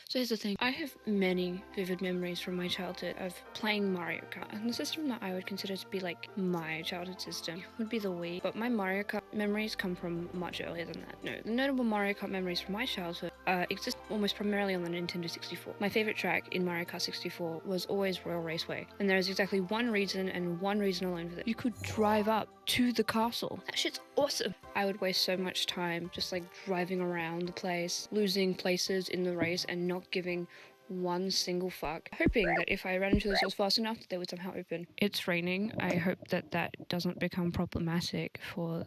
So here's the thing, I have many vivid memories from my childhood of playing Mario Kart, and the system that I would consider to be like my childhood system would be the Wii, but my Mario Kart memories come from much earlier than that. No, the notable Mario Kart memories from my childhood exist almost primarily on the Nintendo 64. My favorite track in Mario Kart 64 was always Royal Raceway, and there is exactly one reason and one reason alone for that. You could drive up to the castle. That shit's awesome. I would waste so much time just like driving around the place, losing places in the race and not giving one single fuck, hoping that if I ran into those doors fast enough, they would somehow open. It's raining. I hope that that doesn't become problematic for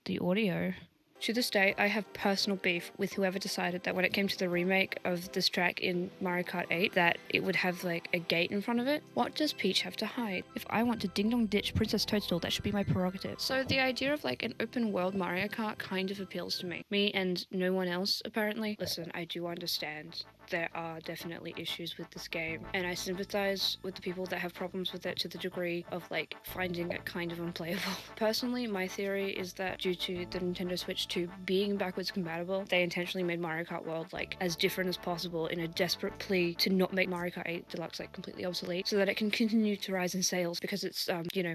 the audio. To this day, I have personal beef with whoever decided that when it came to the remake of this track in Mario Kart 8, that it would have like a gate in front of it. What does Peach have to hide? If I want to ding dong ditch Princess Toadstool, that should be my prerogative. So the idea of like an open world Mario Kart kind of appeals to me. Me and no one else, apparently. Listen, I do understand there are definitely issues with this game, and I sympathize with the people that have problems with it to the degree of like finding it kind of unplayable. Personally, my theory is that due to the Nintendo Switch 2 being backwards compatible, they intentionally made Mario Kart World like as different as possible in a desperate plea to not make Mario Kart 8 Deluxe like completely obsolete, so that it can continue to rise in sales because it's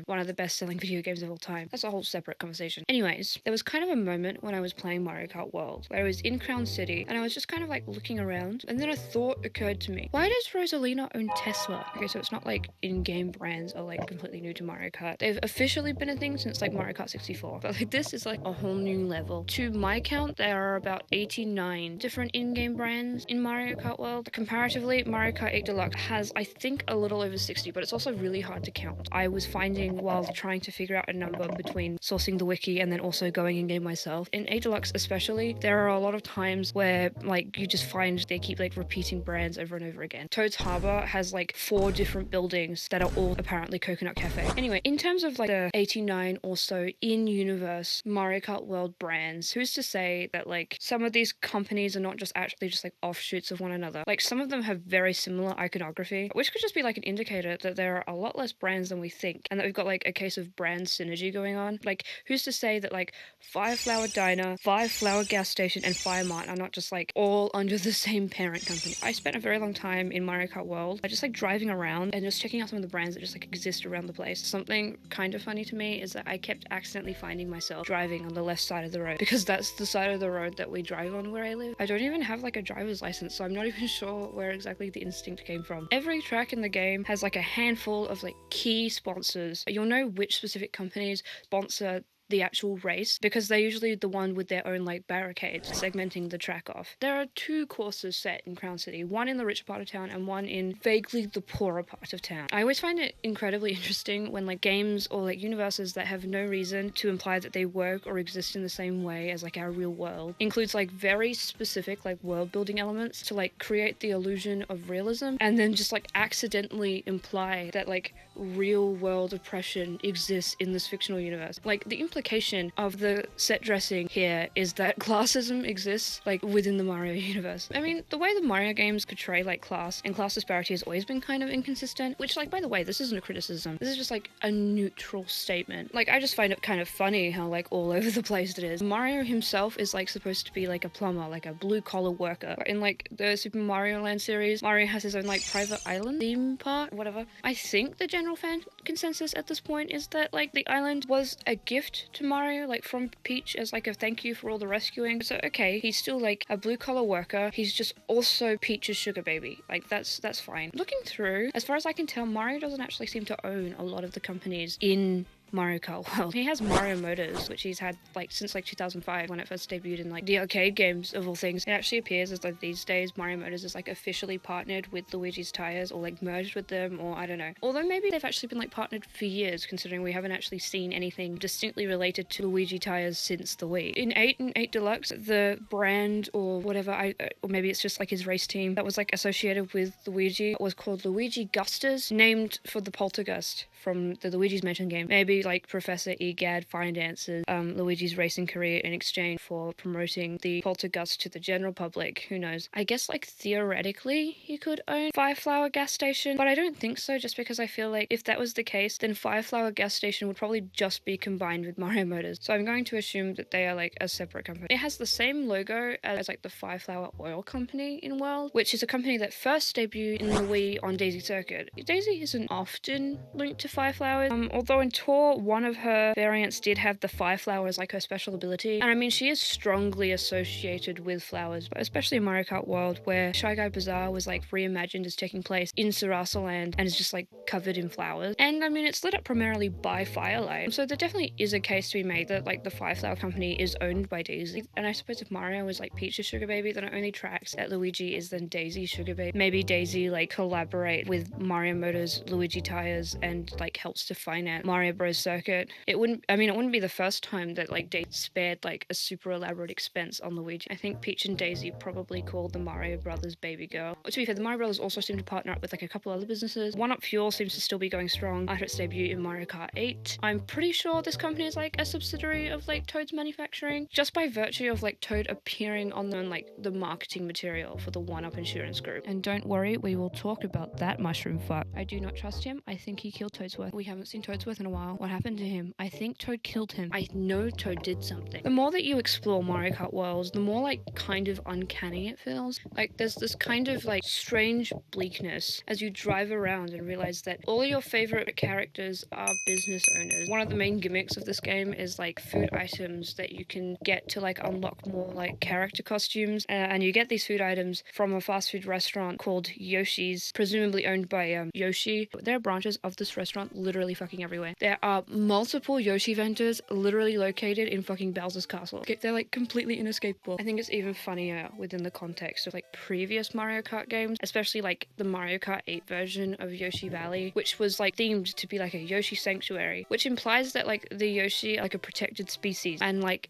one of the best selling video games of all time. That's a whole separate conversation. Anyways, there was kind of a moment when I was playing Mario Kart World where I was in Crown City and I was just kind of like looking around, and then a thought occurred to me. Why does Rosalina own Tesla? Okay, so it's not like in-game brands are like completely new to Mario Kart. They've officially been a thing since like Mario Kart 64, but like this is like a whole new level. To my count, there are about 89 different in-game brands in Mario Kart World. Comparatively, Mario Kart 8 Deluxe has, I think, a little over 60, but it's also really hard to count. I was finding while trying to figure out a number between sourcing the wiki and then also going in-game myself. In 8 Deluxe especially, there are a lot of times where like you just find they keep like repeating brands over and over again. Toad's Harbor has like 4 different buildings that are all apparently Coconut Cafe. Anyway, in terms of like the 89 or so in-universe Mario Kart World brands, who's to say that like some of these companies are not just actually just like offshoots of one another? Like some of them have very similar iconography, which could just be like an indicator that there are a lot less brands than we think, and that we've got like a case of brand synergy going on. Like who's to say that like Fireflower Diner, Fireflower Gas Station, and Firemart are not just like all under the same parent company? I spent a very long time in Mario Kart World just like driving around and just checking out some of the brands that just like exist around the place. Something kind of funny to me is that I kept accidentally finding myself driving on the left side of the road, because that's the side of the road that we drive on where I live. I don't even have like a driver's license, so I'm not even sure where exactly the instinct came from. Every track in the game has like a handful of like key sponsors. You'll know which specific companies sponsor the actual race because they're usually the one with their own like barricades segmenting the track off. There are 2 courses set in Crown City, one in the richer part of town and one in vaguely the poorer part of town. I always find it incredibly interesting when like games or like universes that have no reason to imply that they work or exist in the same way as like our real world includes like very specific like world building elements to like create the illusion of realism, and then just like accidentally imply that like real world oppression exists in this fictional universe. Like the implication of the set dressing here is that classism exists like within the Mario universe. I mean, the way the Mario games portray like class and class disparity has always been kind of inconsistent, which like by the way, this isn't a criticism. This is just like a neutral statement. Like I just find it kind of funny how like all over the place it is. Mario himself is like supposed to be like a plumber, like a blue collar worker. In like the Super Mario Land series, Mario has his own like private island theme park, whatever. I think the general fan consensus at this point is that like the island was a gift to Mario, like from Peach as like a thank you for all the rescuing. So okay, he's still like a blue collar worker. He's just also Peach's sugar baby. Like that's fine. Looking through, as far as I can tell, Mario doesn't actually seem to own a lot of the companies in Mario Kart World. He has Mario Motors, which he's had like since like 2005 when it first debuted in like the arcade games of all things. It actually appears as though these days Mario Motors is like officially partnered with Luigi's Tires or like merged with them, or I don't know. Although maybe they've actually been like partnered for years, considering we haven't actually seen anything distinctly related to Luigi Tires since the Wii. In 8 and 8 Deluxe, the brand or whatever, or maybe it's just like his race team that was like associated with Luigi was called Luigi Gustas, named for the poltergust from the Luigi's Mansion game. Maybe maybe like Professor Egad finances Luigi's racing career in exchange for promoting the poltergust to the general public. Who knows? I guess like theoretically he could own Fireflower gas station, but I don't think so, just because I feel like if that was the case, then Fireflower gas station would probably just be combined with Mario Motors. So I'm going to assume that they are like a separate company. It has the same logo as like the Fireflower Oil Company in World, which is a company that first debuted in the Wii on Daisy Circuit. Daisy isn't often linked to Fireflowers, although in Tour, one of her variants did have the Fireflower as like her special ability. And I mean, she is strongly associated with flowers, but especially in Mario Kart World, where Shy Guy Bazaar was like reimagined as taking place in Sarasa Land and is just like covered in flowers. And I mean, it's lit up primarily by firelight. So there definitely is a case to be made that like the Fireflower company is owned by Daisy. And I suppose if Mario is like Peach's sugar baby, then it only tracks that Luigi is then Daisy's sugar baby. Maybe Daisy like collaborate with Mario Motors, Luigi tires, and like helps to finance Mario Bros Circuit. It wouldn't be the first time that like Daisy spared like a super elaborate expense on Luigi. I think Peach and Daisy probably called the Mario Brothers baby girl. To be fair, the Mario Brothers also seem to partner up with like a couple other businesses. One Up Fuel seems to still be going strong after its debut in Mario Kart 8. I'm pretty sure this company is like a subsidiary of like Toad's manufacturing, just by virtue of like Toad appearing on them like the marketing material for the One Up Insurance Group. And don't worry, we will talk about that mushroom fuck. I do not trust him. I think he killed Toadsworth. We haven't seen Toadsworth in a while. What happened to him? I think Toad killed him. I know Toad did something. The more that you explore Mario Kart worlds, the more like kind of uncanny it feels. Like there's this kind of like strange bleakness as you drive around and realize that all your favorite characters are business owners. One of the main gimmicks of this game is like food items that you can get to like unlock more like character costumes, and you get these food items from a fast food restaurant called Yoshi's, presumably owned by Yoshi. There are branches of this restaurant literally fucking everywhere. There are multiple Yoshi vendors literally located in fucking Bowser's castle. They're like completely inescapable. I think it's even funnier within the context of like previous Mario Kart games, especially like the Mario Kart 8 version of Yoshi Valley, which was like themed to be like a Yoshi sanctuary, which implies that like the Yoshi are like a protected species and like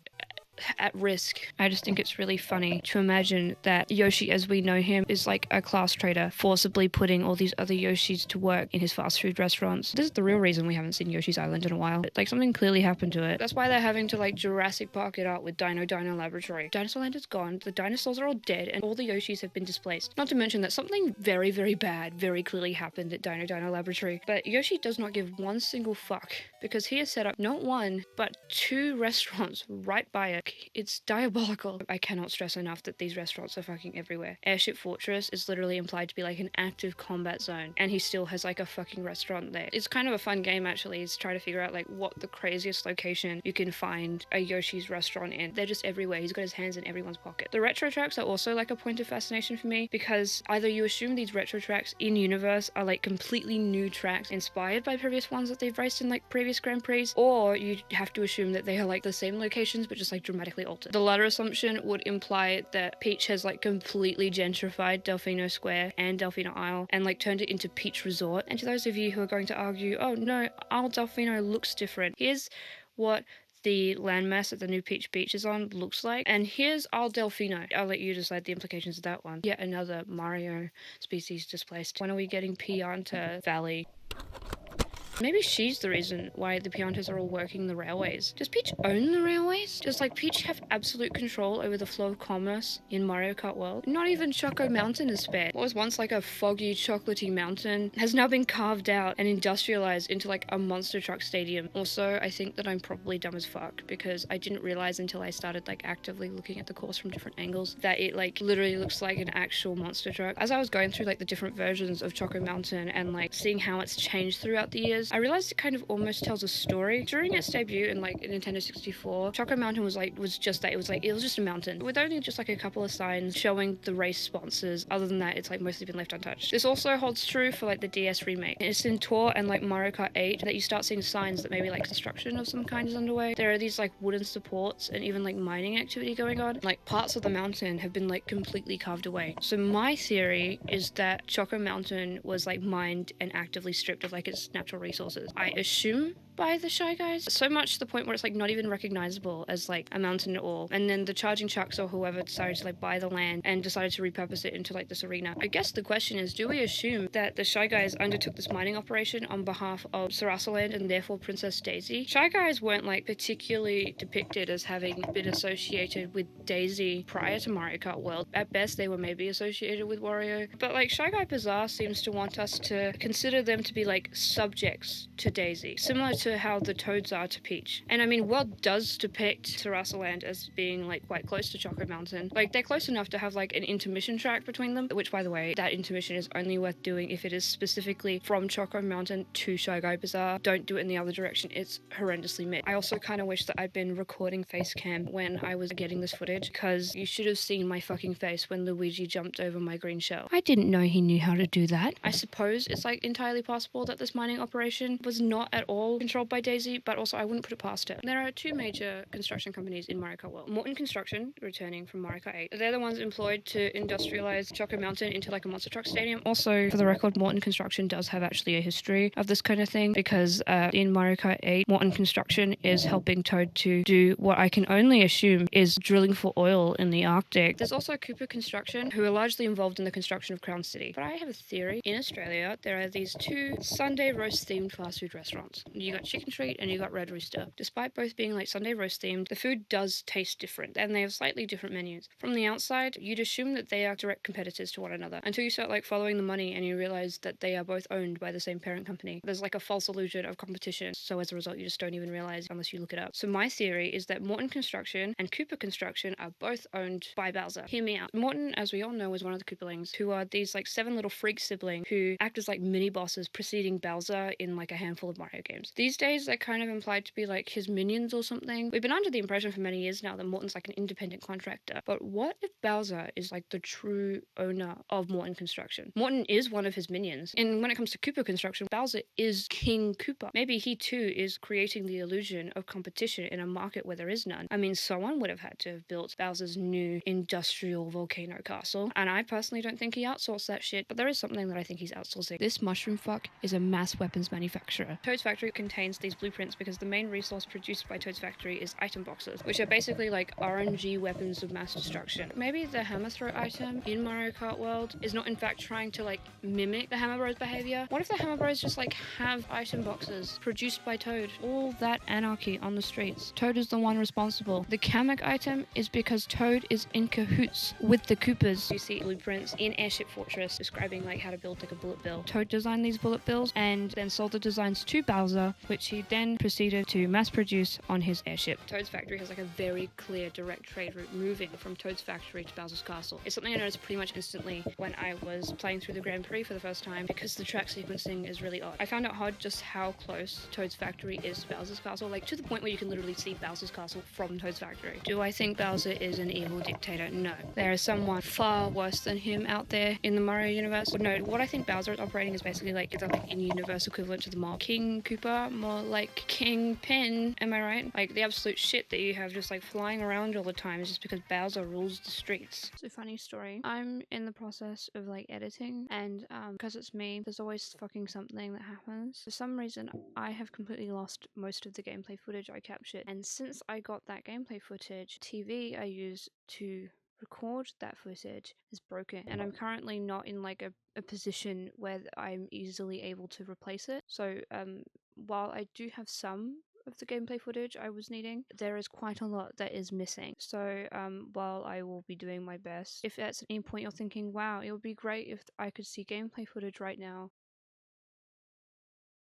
at risk. I just think it's really funny to imagine that Yoshi as we know him is like a class trader, forcibly putting all these other Yoshis to work in his fast food restaurants. This is the real reason we haven't seen Yoshi's Island in a while. Like something clearly happened to it. That's why they're having to like Jurassic Park it out with Dino Laboratory. Dinosaur Land is gone, the dinosaurs are all dead, and all the Yoshis have been displaced. Not to mention that something very, very bad very clearly happened at Dino Laboratory. But Yoshi does not give one single fuck, because he has set up not one, but 2 restaurants right by it. It's diabolical. I cannot stress enough that these restaurants are fucking everywhere. Airship Fortress is literally implied to be like an active combat zone, and he still has like a fucking restaurant there. It's kind of a fun game actually, is try to figure out like what the craziest location you can find a Yoshi's restaurant in. They're just everywhere. He's got his hands in everyone's pocket. The retro tracks are also like a point of fascination for me, because either you assume these retro tracks in universe are like completely new tracks inspired by previous ones that they've raced in like previous Grand Prix, or you have to assume that they are like the same locations but just like dramatically altered. The latter assumption would imply that Peach has like completely gentrified Delfino Square and Delfino Isle and like turned it into Peach Resort. And to those of you who are going to argue, oh no, Isle Delfino looks different, here's what the landmass that the new Peach Beach is on looks like, and here's Isle Delfino. I'll let you decide the implications of that one. Yet another Mario species displaced. When are we getting Pianta Valley? Maybe she's the reason why the Piantas are all working the railways. Does Peach own the railways? Does like Peach have absolute control over the flow of commerce in Mario Kart World? Not even Choco Mountain is spared. What was once like a foggy, chocolatey mountain has now been carved out and industrialized into like a monster truck stadium. Also, I think that I'm probably dumb as fuck, because I didn't realize until I started like actively looking at the course from different angles that it like literally looks like an actual monster truck. As I was going through like the different versions of Choco Mountain and like seeing how it's changed throughout the years, I realized it kind of almost tells a story. During its debut in like Nintendo 64, Choco Mountain was just that. It was just a mountain with only just like a couple of signs showing the race sponsors. Other than that, it's like mostly been left untouched. This also holds true for like the DS remake. It's in Tour and like Mario Kart 8 that you start seeing signs that maybe like construction of some kind is underway. There are these like wooden supports and even like mining activity going on. Like parts of the mountain have been like completely carved away. So my theory is that Choco Mountain was like mined and actively stripped of like its natural resources resources. I assume by the Shy Guys, so much to the point where it's like not even recognizable as like a mountain at all. And then the charging chucks or whoever decided to like buy the land and decided to repurpose it into like this arena. I guess the question is, do we assume that the Shy Guys undertook this mining operation on behalf of Sarasaland and therefore Princess Daisy? Shy Guys weren't like particularly depicted as having been associated with Daisy prior to Mario Kart World. At best, they were maybe associated with Wario. But like Shy Guy Bazaar seems to want us to consider them to be like subjects to Daisy, similar to how the Toads are to Peach. And I mean, World does depict Sarasaland as being like quite close to Choco Mountain. Like they're close enough to have like an intermission track between them, which by the way, that intermission is only worth doing if it is specifically from Choco Mountain to Shy Guy Bazaar. Don't do it in the other direction. It's horrendously mid. I also kind of wish that I'd been recording face cam when I was getting this footage, because you should have seen my fucking face when Luigi jumped over my green shell. I didn't know he knew how to do that. I suppose it's like entirely possible that this mining operation was not at all controlled by Daisy, but also I wouldn't put it past her. There are two major construction companies in Mario Kart World. Morton Construction, returning from Mario Kart 8. They're the ones employed to industrialize Choco Mountain into like a monster truck stadium. Also, for the record, Morton Construction does have actually a history of this kind of thing, because in Mario Kart 8, Morton Construction is helping Toad to do what I can only assume is drilling for oil in the Arctic. There's also Cooper Construction, who are largely involved in the construction of Crown City. But I have a theory. In Australia, there are these two Sunday roast themed fast food restaurants. You got Chicken Street and you got Red Rooster. Despite both being like Sunday roast themed, the food does taste different, and they have slightly different menus. From the outside, you'd assume that they are direct competitors to one another, until you start like following the money and you realize that they are both owned by the same parent company. There's like a false illusion of competition, so as a result you just don't even realize unless you look it up. So my theory is that Morton Construction and Cooper Construction are both owned by Bowser. Hear me out. Morton, as we all know, is one of the Kooperlings, who are these like 7 little freak siblings who act as like mini bosses preceding Bowser in like a handful of Mario games. These days they're kind of implied to be like his minions or something. We've been under the impression for many years now that Morton's like an independent contractor, but what if Bowser is like the true owner of Morton Construction? Morton is one of his minions, and when it comes to Cooper Construction, Bowser is King Koopa. Maybe he too is creating the illusion of competition in a market where there is none. I mean, someone would have had to have built Bowser's new industrial volcano castle, and I personally don't think he outsourced that shit, but there is something that I think he's outsourcing. This mushroom fuck is a mass weapons manufacturer. Toad's factory contains these blueprints because the main resource produced by Toad's factory is item boxes, which are basically like RNG weapons of mass destruction. Maybe the hammer throw item in Mario Kart World is not in fact trying to like mimic the Hammer Bros behavior. What if the Hammer Bros just like have item boxes produced by Toad? All that anarchy on the streets. Toad is the one responsible. The Kamek item is because Toad is in cahoots with the Koopas. You see blueprints in Airship Fortress describing like how to build like a bullet bill. Toad designed these bullet bills and then sold the designs to Bowser, which he then proceeded to mass produce on his airship. Toad's factory has like a very clear direct trade route moving from Toad's factory to Bowser's castle. It's something I noticed pretty much instantly when I was playing through the Grand Prix for the first time, because the track sequencing is really odd. I found out odd just how close Toad's factory is to Bowser's castle, like to the point where you can literally see Bowser's castle from Toad's factory. Do I think Bowser is an evil dictator? No. There is someone far worse than him out there in the Mario universe. But no, what I think Bowser is operating is basically like either like in-universe equivalent to the mob. King Koopa, more like King Pin, am I right? Like the absolute shit that you have just like flying around all the time is just because Bowser rules the streets. It's a funny story. I'm in the process of like editing, and because it's me, there's always fucking something that happens. For some reason, I have completely lost most of the gameplay footage I captured, and since I got that gameplay footage, TV I use to record that footage is broken, and I'm currently not in like a position where I'm easily able to replace it. So while I do have some of the gameplay footage I was needing, there is quite a lot that is missing. So while I will be doing my best, if at any point you're thinking, wow, it would be great if I could see gameplay footage right now,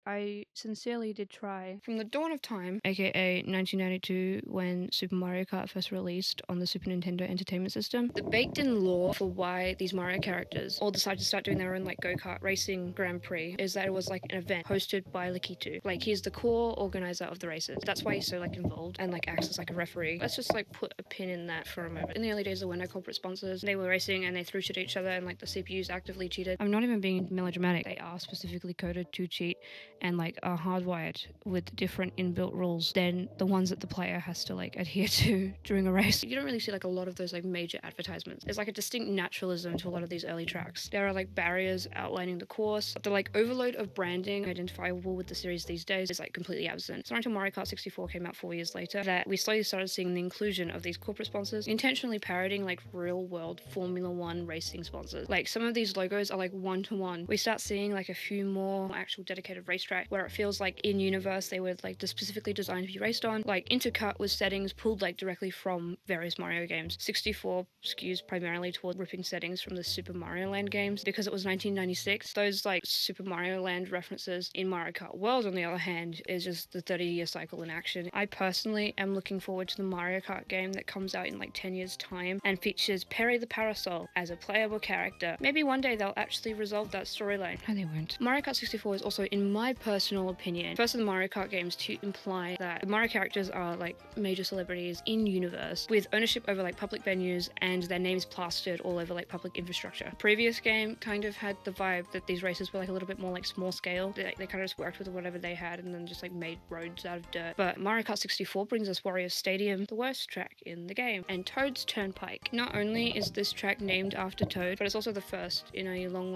I sincerely did try. From the dawn of time, aka 1992, when Super Mario Kart first released on the Super Nintendo Entertainment System, the baked-in lore for why these Mario characters all decided to start doing their own like go-kart racing Grand Prix is that it was like an event hosted by Lakitu. Like he's the core organizer of the races. That's why he's so like involved and like acts as like a referee. Let's just like put a pin in that for a moment. In the early days there were no corporate sponsors. They were racing and they threw shit at each other, and like the CPUs actively cheated. I'm not even being melodramatic. They are specifically coded to cheat, and like are hardwired with different inbuilt rules than the ones that the player has to like adhere to during a race. You don't really see like a lot of those like major advertisements. There's like a distinct naturalism to a lot of these early tracks. There are like barriers outlining the course. The like overload of branding identifiable with the series these days is like completely absent. It's not until Mario Kart 64 came out 4 years later that we slowly started seeing the inclusion of these corporate sponsors, intentionally parodying like real world Formula One racing sponsors. Like some of these logos are like one-to-one. We start seeing like a few more actual dedicated racetrack where it feels like in universe they were like specifically designed to be raced on, like intercut with settings pulled like directly from various Mario games. 64 skews primarily toward ripping settings from the Super Mario Land games because it was 1996. Those like Super Mario Land references in Mario Kart World, on the other hand, is just the 30-year cycle in action. I personally am looking forward to the Mario Kart game that comes out in like 10 years time and features Perry the Parasol as a playable character. Maybe one day they'll actually resolve that storyline. No, they won't. Mario Kart 64 is also, in my personal opinion, first of the Mario Kart games to imply that the Mario characters are like major celebrities in universe with ownership over like public venues and their names plastered all over like public infrastructure. Previous game kind of had the vibe that these races were like a little bit more like small scale. They kind of just worked with whatever they had and then just like made roads out of dirt. But Mario Kart 64 brings us Warriors Stadium, the worst track in the game, and Toad's Turnpike. Not only is this track named after Toad, but it's also the first in a long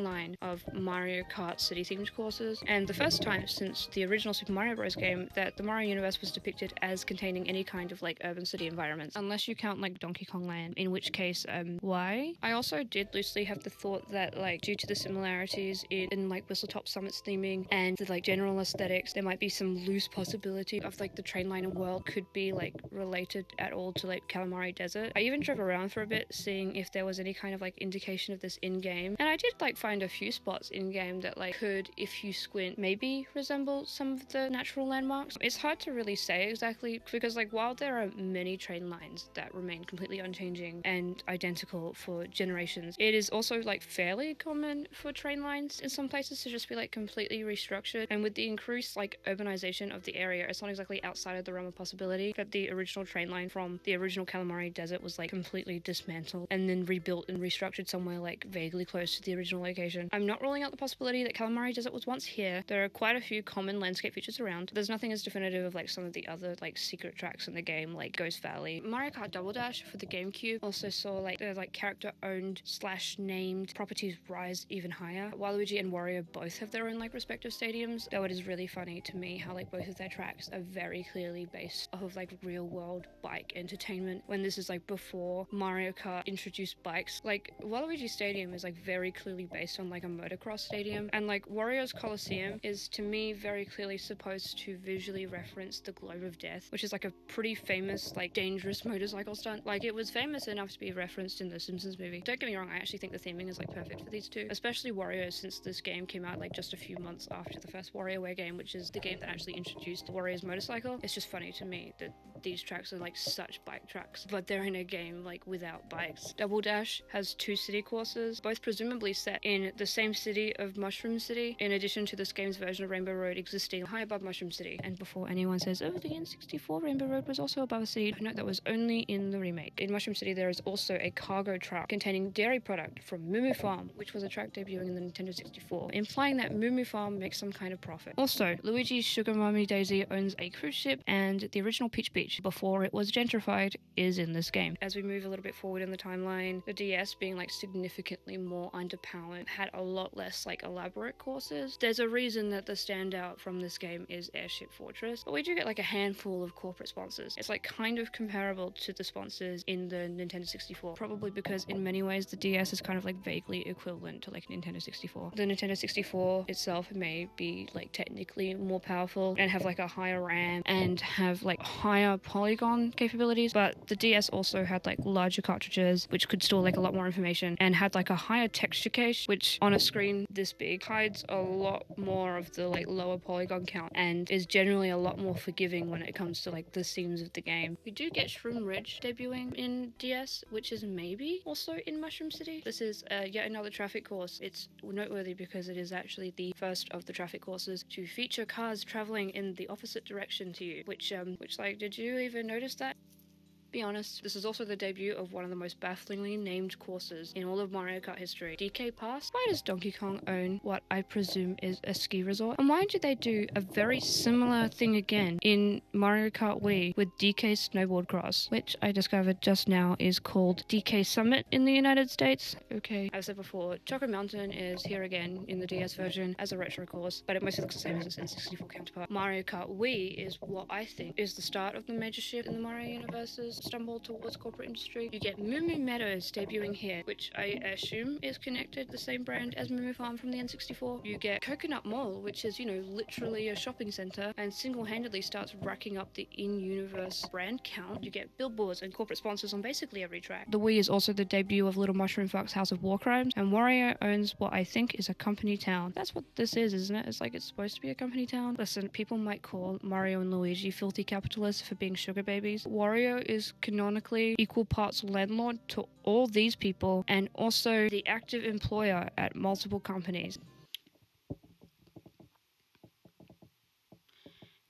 line of Mario Kart city-themed courses, and the first time since the original Super Mario Bros. Game that the Mario universe was depicted as containing any kind of like urban city environments, unless you count like Donkey Kong Land, in which case, why? I also did loosely have the thought that like due to the similarities in like Whistletop Summit's theming and the like general aesthetics, there might be some loose possibility of like the train line and world could be like related at all to like Calamari Desert. I even drove around for a bit seeing if there was any kind of like indication of this in-game, and I did like find a few spots in-game that like could, if you squint, maybe resemble some of the natural landmarks. It's hard to really say exactly because like while there are many train lines that remain completely unchanging and identical for generations, it is also like fairly common for train lines in some places to just be like completely restructured, and with the increased like urbanization of the area, it's not exactly outside of the realm of possibility that the original train line from the original Calamari Desert was like completely dismantled and then rebuilt and restructured somewhere like vaguely close to the original location. I'm not ruling out the possibility that Calamari Desert was once here. There are quite a few common landscape features around. There's nothing as definitive of like some of the other like secret tracks in the game, like Ghost Valley. Mario Kart Double Dash for the GameCube also saw like the like character owned / named properties rise even higher. Waluigi and Wario both have their own like respective stadiums, though it is really funny to me how like both of their tracks are very clearly based off of like real world bike entertainment, when this is like before Mario Kart introduced bikes. Like Waluigi Stadium is like very clearly based on like a motocross stadium, and like Wario's Coliseum is to me very clearly supposed to visually reference the Globe of Death, which is like a pretty famous like dangerous motorcycle stunt. Like it was famous enough to be referenced in the Simpsons movie. Don't get me wrong, I actually think the theming is like perfect for these two, especially Wario, since this game came out like just a few months after the first WarioWare game, which is the game that actually introduced Wario's motorcycle. It's just funny to me that these tracks are like such bike tracks, but they're in a game like without bikes. Double Dash has 2 city courses, both presumably set in the same city of Mushroom City, in addition to this game's version of Rainbow Road existing high above Mushroom City. And before anyone says, oh, the N64 Rainbow Road was also above a city, note that was only in the remake. In Mushroom City, there is also a cargo truck containing dairy product from Moo Moo Farm, which was a track debuting in the Nintendo 64, implying that Moo Moo Farm makes some kind of profit. Also, Luigi's Sugar Mommy Daisy owns a cruise ship, and the original Peach Beach, before it was gentrified, is in this game. As we move a little bit forward in the timeline, the DS being like significantly more underpowered, had a lot less like elaborate courses. There's a reason that the standout from this game is Airship Fortress, but we do get like a handful of corporate sponsors. It's like kind of comparable to the sponsors in the Nintendo 64, probably because in many ways the DS is kind of like vaguely equivalent to like Nintendo 64. The Nintendo 64 itself may be like technically more powerful and have like a higher RAM and have like higher polygon capabilities, but the DS also had like larger cartridges which could store like a lot more information and had like a higher texture cache, which on a screen this big hides a lot more of the like lower polygon count and is generally a lot more forgiving when it comes to like the themes of the game. We do get Shroom Ridge debuting in DS, which is maybe also in Mushroom City. This is yet another traffic course. It's noteworthy because it is actually the first of the traffic courses to feature cars traveling in the opposite direction to you, which like, did you even notice that? Be honest, this is also the debut of one of the most bafflingly named courses in all of Mario Kart history. DK Pass? Why does Donkey Kong own what I presume is a ski resort? And why did they do a very similar thing again in Mario Kart Wii with DK Snowboard Cross, which I discovered just now is called DK Summit in the United States? Okay, as I said before, Choco Mountain is here again in the DS version as a retro course, but it mostly looks the same as its N64 counterpart. Mario Kart Wii is what I think is the start of the major shift in the Mario universe's stumble towards corporate industry. You get Moo Moo Meadows debuting here, which I assume is connected to the same brand as Moo Moo Farm from the N64. You get Coconut Mall, which is, literally a shopping center and single-handedly starts racking up the in-universe brand count. You get billboards and corporate sponsors on basically every track. The Wii is also the debut of Little Mushroom Fox House of War Crimes, and Wario owns what I think is a company town. That's what this is, isn't it? It's like it's supposed to be a company town. Listen, people might call Mario and Luigi filthy capitalists for being sugar babies. Wario is canonically equal parts landlord to all these people and also the active employer at multiple companies.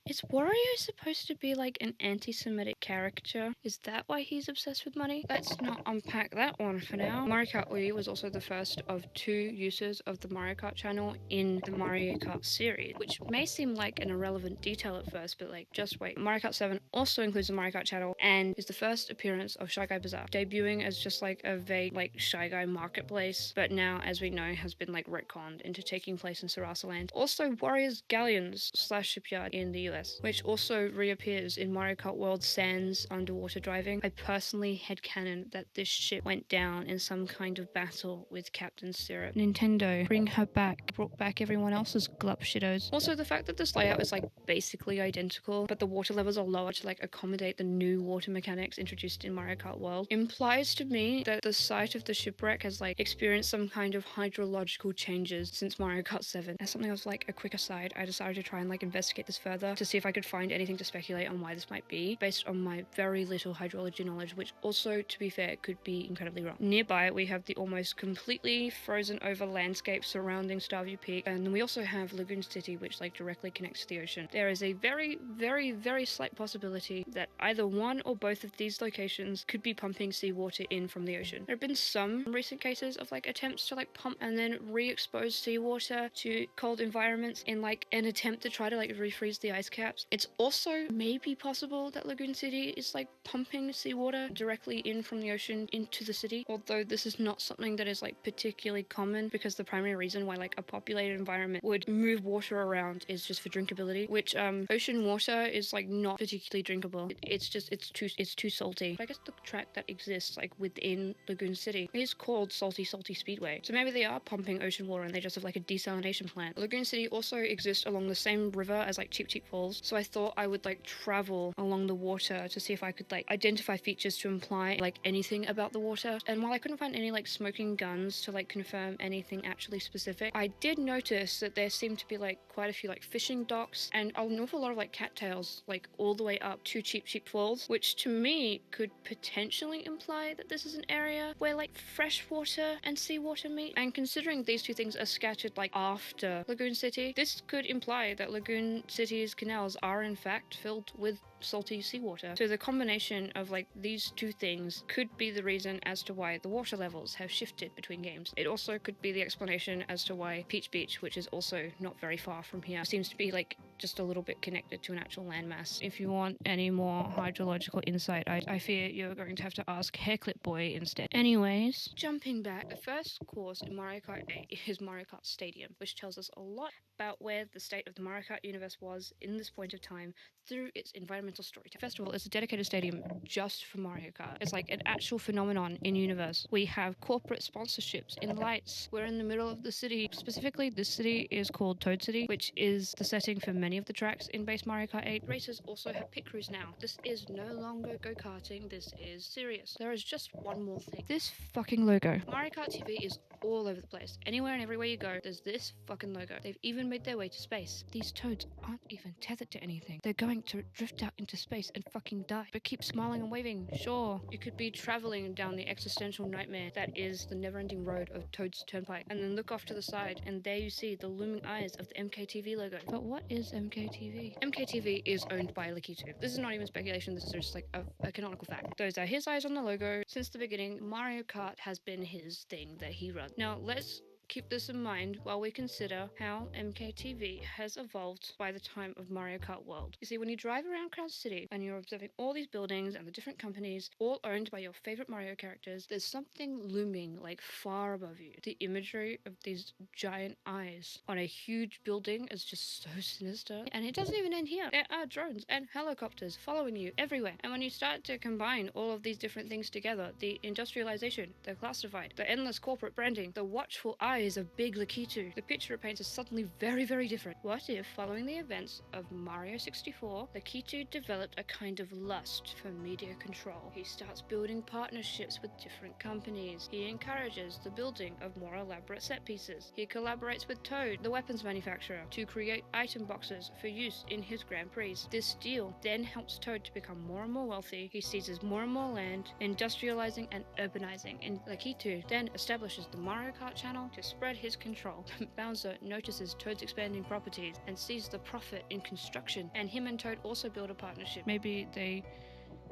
Is Wario supposed to be like an anti-Semitic character? Is that why he's obsessed with money? Let's not unpack that one for now. Mario Kart Wii was also the first of 2 uses of the Mario Kart channel in the Mario Kart series, which may seem like an irrelevant detail at first, but just wait. Mario Kart 7 also includes the Mario Kart channel and is the first appearance of Shy Guy Bazaar, debuting as just a vague Shy Guy marketplace, but now, as we know, has been retconned into taking place in Sarasaland. Also, Warriors Galleons / shipyard in the US, which also reappears in Mario Kart World Sans underwater driving. I personally headcanon that this ship went down in some kind of battle with Captain Syrup. Nintendo, bring her back. Brought back everyone else's glup shittos. Also, the fact that this layout is basically identical, but the water levels are lower to accommodate the new water mechanics introduced in Mario Kart World, implies to me that the site of the shipwreck has experienced some kind of hydrological changes since Mario Kart 7. As something else, a quick aside, I decided to try and investigate this further to see if I could find anything to speculate on why this might be, based on my very little hydrology knowledge, which also, to be fair, could be incredibly wrong. Nearby, we have the almost completely frozen over landscape surrounding Starview Peak, and then we also have Lagoon City, which directly connects to the ocean. There is a very, very, very slight possibility that either one or both of these locations could be pumping seawater in from the ocean. There have been some recent cases of attempts to pump and then re-expose seawater to cold environments in an attempt to try to refreeze the ice caps. It's also maybe possible that Lagoon City is pumping seawater directly in from the ocean into the city, although this is not something that is particularly common, because the primary reason why a populated environment would move water around is just for drinkability, which ocean water is not particularly drinkable. It's too salty. I guess the track that exists within Lagoon City is called Salty Speedway, so maybe they are pumping ocean water and they just have a desalination plant. Lagoon City also exists along the same river as Cheep Cheep Falls, so I thought I would travel along the water to see if I could identify features to imply anything about the water. And while I couldn't find any smoking guns to confirm anything actually specific, I did notice that there seemed to be quite a few fishing docks and an awful lot of cattails all the way up to Cheep Cheep Falls, which to me could potentially imply that this is an area where fresh water and seawater meet. And considering these two things are scattered after Lagoon City, this could imply that Lagoon City's canals are in fact filled with salty seawater. So the combination of these two things could be the reason as to why the water levels have shifted between games. It also could be the explanation as to why Peach Beach, which is also not very far from here, seems to be just a little bit connected to an actual landmass. If you want any more hydrological insight, I fear you're going to have to ask Hairclip Boy instead. Anyways, jumping back, the first course in Mario Kart 8 is Mario Kart Stadium, which tells us a lot about where the state of the Mario Kart universe was in this point of time through its environmental storytelling. First of all, it's a dedicated stadium just for Mario Kart. It's an actual phenomenon in universe. We have corporate sponsorships in lights. We're in the middle of the city. Specifically, this city is called Toad City, which is the setting for many of the tracks in base Mario Kart 8. Racers also have pit crews now. This is no longer go-karting. This is serious. There is just one more thing. This fucking logo. Mario Kart TV is all over the place. Anywhere and everywhere you go, there's this fucking logo. They've even made their way to space. These toads aren't even tethered to anything. They're going to drift out into space and fucking die. But keep smiling and waving. Sure, you could be traveling down the existential nightmare that is the never-ending road of Toad's Turnpike, and then look off to the side, and there you see the looming eyes of the MKTV logo. But what is MKTV? MKTV is owned by Lakitu. This is not even speculation, this is just like a canonical fact. Those are his eyes on the logo. Since the beginning, Mario Kart has been his thing that he runs. Now, let's keep this in mind while we consider how MKTV has evolved by the time of Mario Kart World. You see, when you drive around Crown City and you're observing all these buildings and the different companies, all owned by your favorite Mario characters, there's something looming like far above you. The imagery of these giant eyes on a huge building is just so sinister. And it doesn't even end here. There are drones and helicopters following you everywhere. And when you start to combine all of these different things together, the industrialization, the classified, the endless corporate branding, the watchful eyes of Big Lakitu, the picture it paints is suddenly very, very different. What if, following the events of Mario 64, Lakitu developed a kind of lust for media control? He starts building partnerships with different companies. He encourages the building of more elaborate set pieces. He collaborates with Toad, the weapons manufacturer, to create item boxes for use in his Grand Prix. This deal then helps Toad to become more and more wealthy. He seizes more and more land, industrializing and urbanizing, and Lakitu then establishes the Mario Kart channel to spread his control. Bowser notices Toad's expanding properties and sees the profit in construction, and him and Toad also build a partnership. Maybe they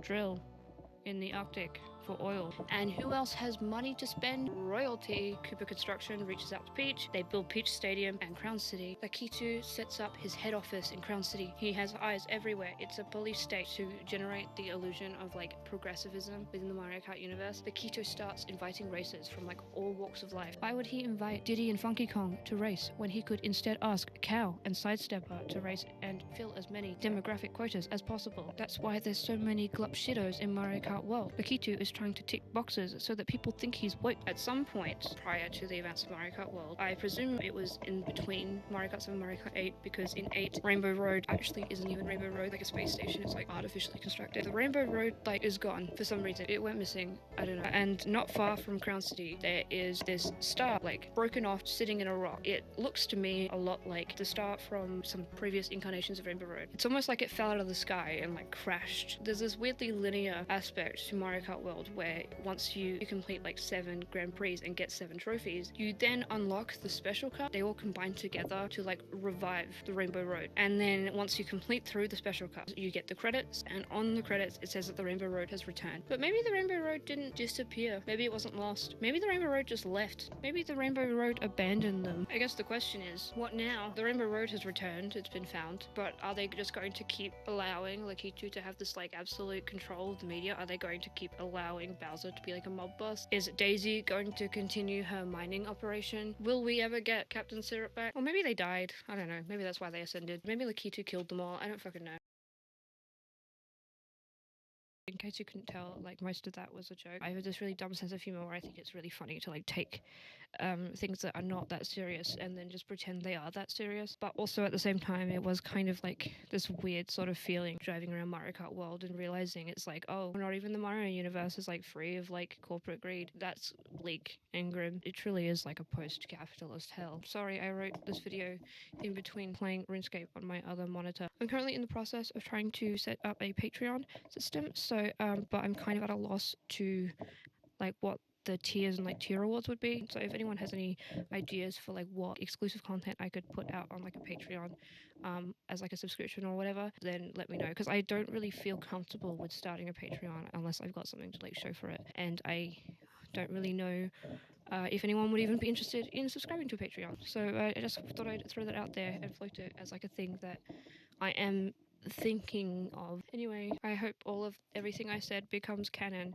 drill in the Arctic for oil. And who else has money to spend? Royalty. Cooper Construction reaches out to Peach. They build Peach Stadium and Crown City. Lakitu sets up his head office in Crown City. He has eyes everywhere. It's a police state to generate the illusion of like progressivism within the Mario Kart universe. Lakitu starts inviting racers from like all walks of life. Why would he invite Diddy and Funky Kong to race when he could instead ask Cow and Sidestepper to race and fill as many demographic quotas as possible? That's why there's so many glup shittos in Mario Kart World. Lakitu is trying to tick boxes so that people think he's woke. At some point prior to the events of Mario Kart World, I presume it was in between Mario Kart 7 and Mario Kart 8, because in 8, Rainbow Road actually isn't even Rainbow Road, like a space station, it's like artificially constructed. The Rainbow Road like is gone for some reason. It went missing, I don't know. And not far from Crown City, there is this star like broken off sitting in a rock. It looks to me a lot like the star from some previous incarnations of Rainbow Road. It's almost like it fell out of the sky and like crashed. There's this weirdly linear aspect to Mario Kart World where once you complete like 7 Grand Prix and get 7 trophies, you then unlock the special cup. They all combine together to like revive the Rainbow Road. And then once you complete through the special cup, you get the credits, and on the credits it says that the Rainbow Road has returned. But maybe the Rainbow Road didn't disappear. Maybe it wasn't lost. Maybe the Rainbow Road just left. Maybe the Rainbow Road abandoned them. I guess the question is, what now? The Rainbow Road has returned, it's been found, but are they just going to keep allowing Lakitu to have this like absolute control of the media? Are they going to keep allowing Bowser to be like a mob boss? Is Daisy going to continue her mining operation? Will we ever get Captain Syrup back? Or maybe they died. I don't know. Maybe that's why they ascended. Maybe Lakitu killed them all. I don't fucking know. In case you couldn't tell, like most of that was a joke. I have this really dumb sense of humor where I think it's really funny to like take things that are not that serious and then just pretend they are that serious. But also at the same time, it was kind of like this weird sort of feeling driving around Mario Kart World and realizing it's like, oh, not even the Mario universe is like free of like corporate greed. That's bleak and grim. It truly is like a post-capitalist hell. Sorry, I wrote this video in between playing RuneScape on my other monitor. I'm currently in the process of trying to set up a Patreon system, so but I'm kind of at a loss to like what the tiers and like tier rewards would be. So if anyone has any ideas for like what exclusive content I could put out on like a Patreon as like a subscription or whatever, then let me know, because I don't really feel comfortable with starting a Patreon unless I've got something to like show for it, and I don't really know if anyone would even be interested in subscribing to a Patreon. So I just thought I'd throw that out there and float it as like a thing that I am thinking of. Anyway, I hope all of everything I said becomes canon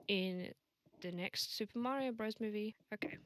in the next Super Mario Bros. Movie. Okay.